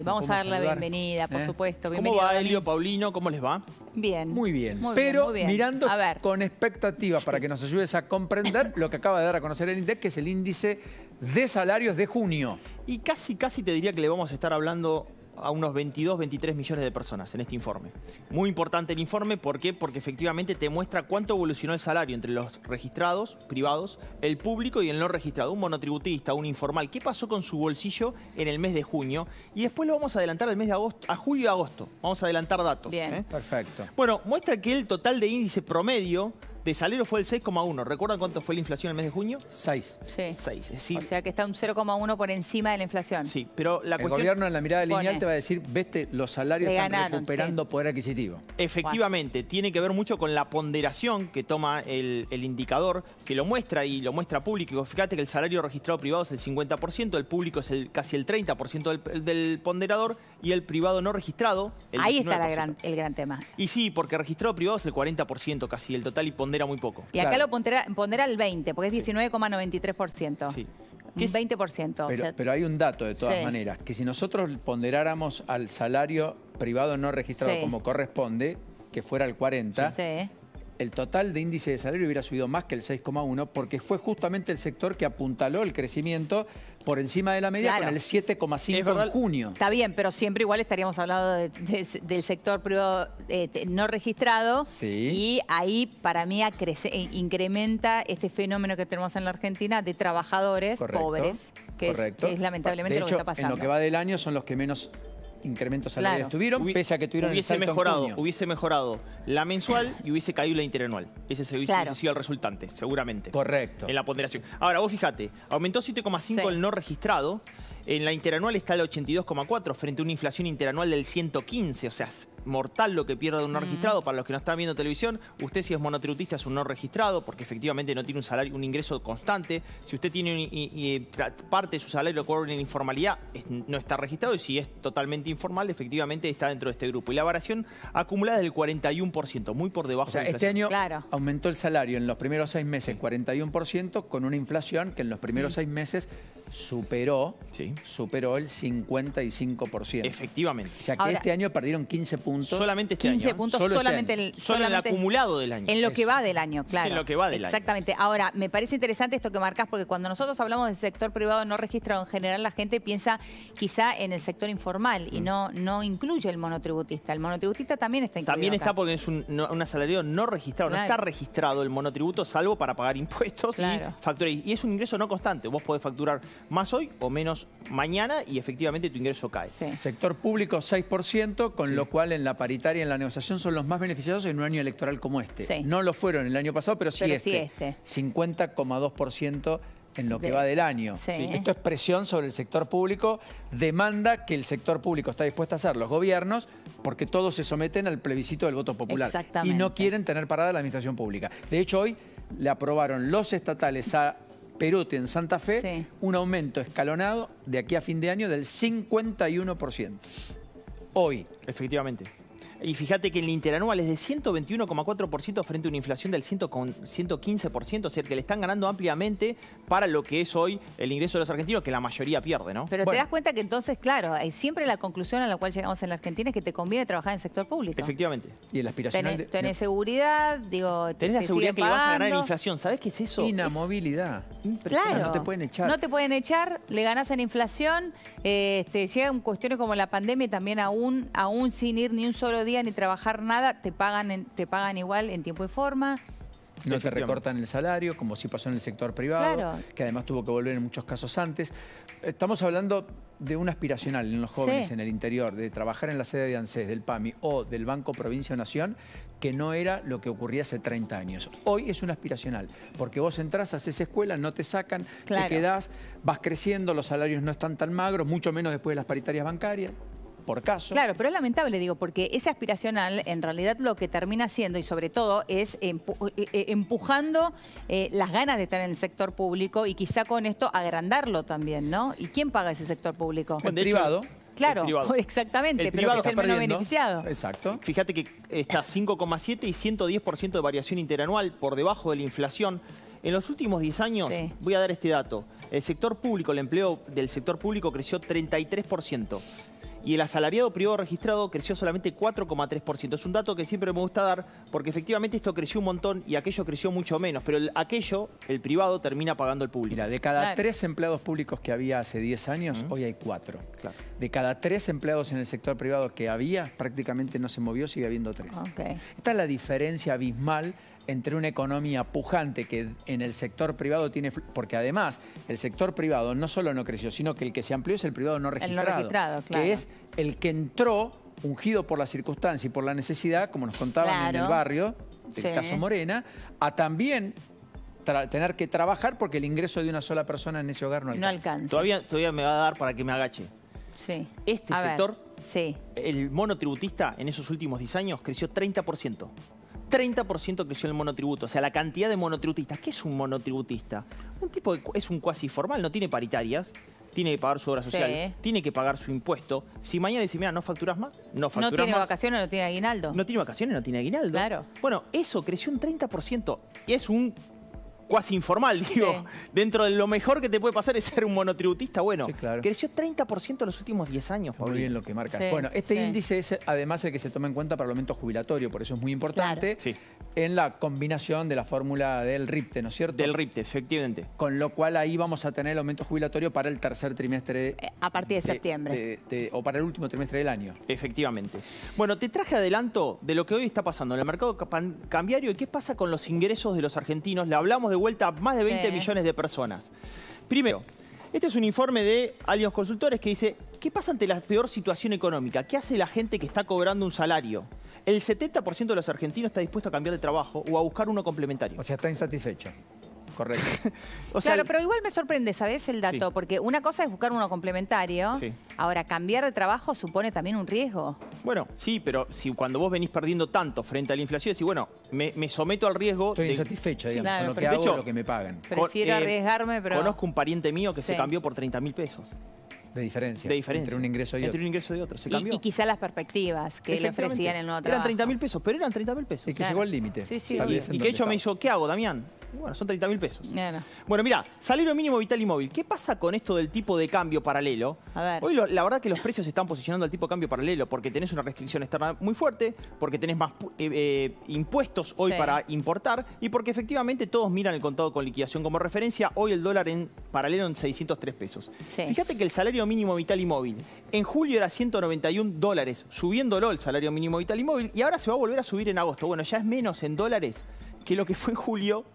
Vamos a dar la bienvenida, por supuesto. ¿Cómo va, Elio, Paulino? ¿Cómo les va? Bien. Muy bien. Muy Pero bien. mirando con expectativa para que nos ayudes a comprender lo que acaba de dar a conocer el INDEC, que es el índice de salarios de junio. Y casi te diría que le vamos a estar hablando a unos 22, 23 millones de personas en este informe. Muy importante el informe, ¿por qué? Porque efectivamente te muestra cuánto evolucionó el salario entre los registrados, privados, el público y el no registrado. Un monotributista, un informal. ¿Qué pasó con su bolsillo en el mes de junio? Y después lo vamos a adelantar al mes de agosto, a julio y agosto. Vamos a adelantar datos. Bien. Perfecto. Bueno, muestra que el total de índice promedio de salario fue el 6,1. ¿Recuerdan cuánto fue la inflación en el mes de junio? 6. Sí. 6, es decir, O sea que está un 0,1 por encima de la inflación. sí, pero la El cuestión... gobierno en la mirada lineal Pone. te va a decir, vete, los salarios Le están ganaron, recuperando poder adquisitivo. Efectivamente, tiene que ver mucho con la ponderación que toma el indicador, que lo muestra y lo muestra público. Fíjate que el salario registrado privado es el 50%, el público es casi el 30% del ponderador y el privado no registrado el 19%. Ahí está el gran tema. Y sí, porque registrado privado es el 40% casi el total y pondera muy poco. Y acá Claro. lo pondera el 20, porque es 19,93%. Sí. Un 20%. o sea, Pero hay un dato de todas Sí. maneras, que si nosotros ponderáramos al salario privado no registrado Sí. como corresponde, que fuera el 40, sí. el total de índice de salario hubiera subido más que el 6,1 porque fue justamente el sector que apuntaló el crecimiento por encima de la media, Claro. con el 7,5 Es verdad. en junio. Está bien, pero siempre igual estaríamos hablando del sector privado no registrado. Sí. Y ahí para mí incrementa este fenómeno que tenemos en la Argentina de trabajadores Correcto, pobres, que es lamentablemente de lo que hecho, está pasando. en lo que va del año son los que menos incrementos salariales Claro. tuvieron, pese a que tuvieron el salto en junio. Hubiese mejorado la mensual y hubiese caído la interanual. Ese hubiese Claro. sido el resultante, seguramente. Correcto. En la ponderación. Ahora, vos fíjate, aumentó 7,5 Sí. el no registrado. En la interanual está el 82,4 frente a una inflación interanual del 115. O sea, es mortal lo que pierde un no registrado. Para los que no están viendo televisión, usted si es monotributista es un no registrado porque efectivamente no tiene un salario, un ingreso constante. Si usted tiene parte de su salario lo cobra en informalidad, no está registrado. Y si es totalmente informal, efectivamente está dentro de este grupo. Y la variación acumulada es del 41%, muy por debajo O sea, de la este inflación. año Claro. aumentó el salario en los primeros 6 meses 41% con una inflación que en los primeros 6 meses superó el 55%. Efectivamente. O sea que Ahora, este año perdieron 15 puntos. Solamente este 15 año. puntos Solo este solamente, año. Solo en el acumulado del año. En lo que Eso. va del año, claro. Sí, en lo que va del año. Exactamente. Ahora, me parece interesante esto que marcás, porque cuando nosotros hablamos del sector privado no registrado, en general la gente piensa quizá en el sector informal y no incluye el monotributista. El monotributista también está incluido También acá. está porque es un asalariado no registrado. Claro. No está registrado el monotributo salvo para pagar impuestos Claro. y facturar. Y es un ingreso no constante. Vos podés facturar más hoy o menos mañana y efectivamente tu ingreso cae. Sí. Sector público 6%, con lo cual en la paritaria, en la negociación, son los más beneficiados en un año electoral como este. Sí. No lo fueron el año pasado, pero sí Pero este. sí este. 50,2% en lo que va del año. Sí. Esto es presión sobre el sector público, demanda que el sector público está dispuesto a hacer los gobiernos, porque todos se someten al plebiscito del voto popular. Exactamente. Y no quieren tener parada la administración pública. De hecho, hoy le aprobaron los estatales a Perote en Santa Fe, Sí. un aumento escalonado de aquí a fin de año del 51%. Hoy. Efectivamente. Y fíjate que el interanual es de 121,4% frente a una inflación del 115%, o sea que le están ganando ampliamente para lo que es hoy el ingreso de los argentinos, que la mayoría pierde, ¿no? Pero te Bueno. das cuenta que entonces, claro, siempre la conclusión a la cual llegamos en la Argentina es que te conviene trabajar en el sector público. Efectivamente. Y el aspiracional Tenés seguridad, digo, Tenés la te seguridad siguen que le vas a ganar en pagando. inflación. ¿Sabés qué es eso? inamovilidad. Claro. No te pueden echar. No te pueden echar, le ganás en inflación, llegan cuestiones como la pandemia y también aún sin ir ni un solo día ni trabajar nada, te pagan igual en tiempo y forma. No te Efectivamente. recortan el salario, como sí pasó en el sector privado, Claro. que además tuvo que volver en muchos casos antes. Estamos hablando de un aspiracional en los jóvenes Sí. en el interior, de trabajar en la sede de ANSES, del PAMI o del Banco Provincia o Nación, que no era lo que ocurría hace 30 años. Hoy es un aspiracional, porque vos entrás, haces escuela, no te sacan, Claro. te quedás, vas creciendo, los salarios no están tan magros, mucho menos después de las paritarias bancarias, por caso. Claro, pero es lamentable, digo, porque ese aspiracional en realidad lo que termina haciendo y sobre todo es empujando las ganas de estar en el sector público y quizá con esto agrandarlo también, ¿no? ¿Y quién paga ese sector público? El De hecho, privado. Claro, el privado. exactamente, El pero privado que es el está menos perdiendo. beneficiado. Exacto. Fíjate que está 5,7 y 110% de variación interanual por debajo de la inflación. En los últimos 10 años, Sí. voy a dar este dato, el sector público, el empleo del sector público creció 33%. y el asalariado privado registrado creció solamente 4,3%. Es un dato que siempre me gusta dar porque efectivamente esto creció un montón y aquello creció mucho menos, pero el privado termina pagando el público. Mira, de cada 3 empleados públicos que había hace 10 años, hoy hay 4. Claro. De cada 3 empleados en el sector privado que había, prácticamente no se movió, sigue habiendo 3. Okay. Esta es la diferencia abismal entre una economía pujante que en el sector privado tiene... Porque además, el sector privado no solo no creció, sino que el que se amplió es el privado no registrado. El no registrado, claro. Que es el que entró ungido por la circunstancia y por la necesidad, como nos contaban en el barrio, del caso Morena, a también tener que trabajar porque el ingreso de una sola persona en ese hogar no alcanza. Todavía me va a dar para que me agache. Sí. Este sector, sí, el monotributista en esos últimos 10 años creció 30%. 30% creció el monotributo. O sea, la cantidad de monotributistas. ¿Qué es un monotributista? Un tipo es un cuasi formal, no tiene paritarias, tiene que pagar su obra social, tiene que pagar su impuesto. Si mañana dice, mira, no facturas más, no facturas más. No tiene vacaciones, no tiene aguinaldo. No tiene vacaciones, no tiene aguinaldo. Claro. Bueno, eso creció un 30%. Y es un cuasi informal, digo. Sí. Dentro de lo mejor que te puede pasar es ser un monotributista. Bueno, sí, claro, creció 30% en los últimos 10 años. Muy bien lo que marcas. Sí, bueno, este índice es además el que se toma en cuenta para el aumento jubilatorio, por eso es muy importante en la combinación de la fórmula del RIPTE, ¿no es cierto? Del RIPTE, efectivamente. Con lo cual ahí vamos a tener el aumento jubilatorio para el tercer trimestre. A partir de septiembre. O para el último trimestre del año. Efectivamente. Bueno, te traje adelanto de lo que hoy está pasando en el mercado cambiario y qué pasa con los ingresos de los argentinos. Le hablamos de vuelta a más de 20 millones de personas. Primero, este es un informe de Allianz Consultores que dice, ¿qué pasa ante la peor situación económica? ¿Qué hace la gente que está cobrando un salario? El 70% de los argentinos está dispuesto a cambiar de trabajo o a buscar uno complementario. O sea, está insatisfecho. Correcto. O sea, claro, pero igual me sorprende, ¿sabes? El dato, porque una cosa es buscar uno complementario. Ahora, cambiar de trabajo supone también un riesgo. Bueno, sí, pero si cuando vos venís perdiendo tanto frente a la inflación, decís, bueno, me someto al riesgo. Estoy insatisfecho, digamos, con lo que hago, lo que me pagan. Prefiero arriesgarme, pero... Conozco un pariente mío que se cambió por 30.000 pesos. De diferencia. Entre un ingreso y otro. Entre un ingreso y otro. Se cambió. Y quizá las perspectivas que le ofrecían en el nuevo trabajo. Eran 30.000 pesos, pero eran 30.000 pesos. Y que llegó al límite. Y que hecho me hizo, ¿qué hago, Damián? Bueno, son 30.000 pesos. Bueno, mira, salario mínimo vital y móvil. ¿Qué pasa con esto del tipo de cambio paralelo? A ver. Hoy la verdad que los precios se están posicionando al tipo de cambio paralelo porque tenés una restricción externa muy fuerte, porque tenés más impuestos hoy para importar y porque efectivamente todos miran el contado con liquidación como referencia. Hoy el dólar en paralelo en 603 pesos. Fíjate que el salario mínimo vital y móvil en julio era $191, subiéndolo el salario mínimo vital y móvil y ahora se va a volver a subir en agosto. Bueno, ya es menos en dólares que lo que fue en julio.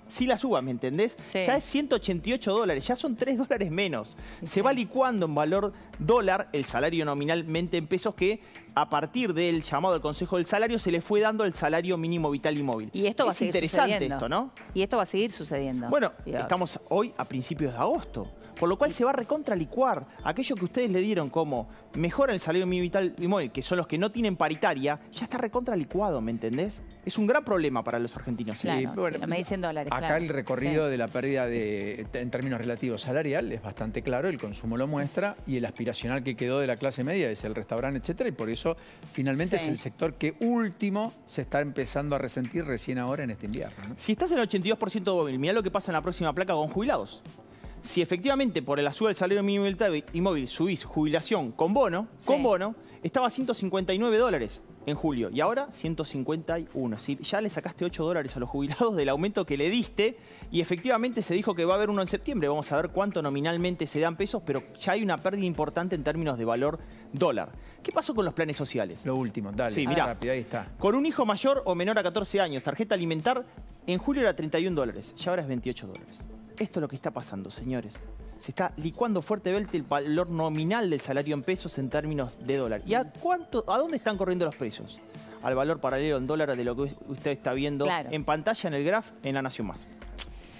Sí la suba, ¿me entendés? Ya es $188, ya son $3 menos. Se va licuando en valor dólar el salario nominalmente en pesos que a partir del llamado al Consejo del Salario se le fue dando el salario mínimo vital y móvil. Y esto va a seguir interesante esto, ¿no? Y esto va a seguir sucediendo. Bueno, estamos hoy a principios de agosto. Por lo cual se va a recontralicuar aquello que ustedes le dieron como mejora el salario mínimo vital y móvil, que son los que no tienen paritaria, ya está recontralicuado, ¿me entendés? Es un gran problema para los argentinos. Claro, bueno, me dicen dólares. Acá el recorrido de la pérdida en términos relativos salarial es bastante claro, el consumo lo muestra y el aspiracional que quedó de la clase media es el restaurante, etcétera, y por eso finalmente es el sector que último se está empezando a resentir recién ahora en este invierno, ¿no? Si estás en el 82% de móvil, mirá lo que pasa en la próxima placa con jubilados. Si efectivamente por la suba del salario mínimo vital y móvil subís jubilación con bono, estaba a $159 en julio y ahora 151. Si ya le sacaste $8 a los jubilados del aumento que le diste y efectivamente se dijo que va a haber uno en septiembre. Vamos a ver cuánto nominalmente se dan pesos, pero ya hay una pérdida importante en términos de valor dólar. ¿Qué pasó con los planes sociales? Lo último, dale, mirá, rápido, ahí está. Con un hijo mayor o menor a 14 años, tarjeta alimentar, en julio era $31 y ahora es $28. Esto es lo que está pasando, señores. Se está licuando fuertemente el valor nominal del salario en pesos en términos de dólar. ¿Y a dónde están corriendo los precios? Al valor paralelo en dólar de lo que usted está viendo en pantalla en el graph en La Nación Más.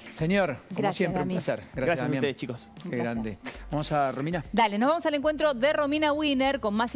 Señor, como siempre, un placer. Gracias a ustedes, chicos. Qué grande. Vamos a Romina. Dale, nos vamos al encuentro de Romina Winner con más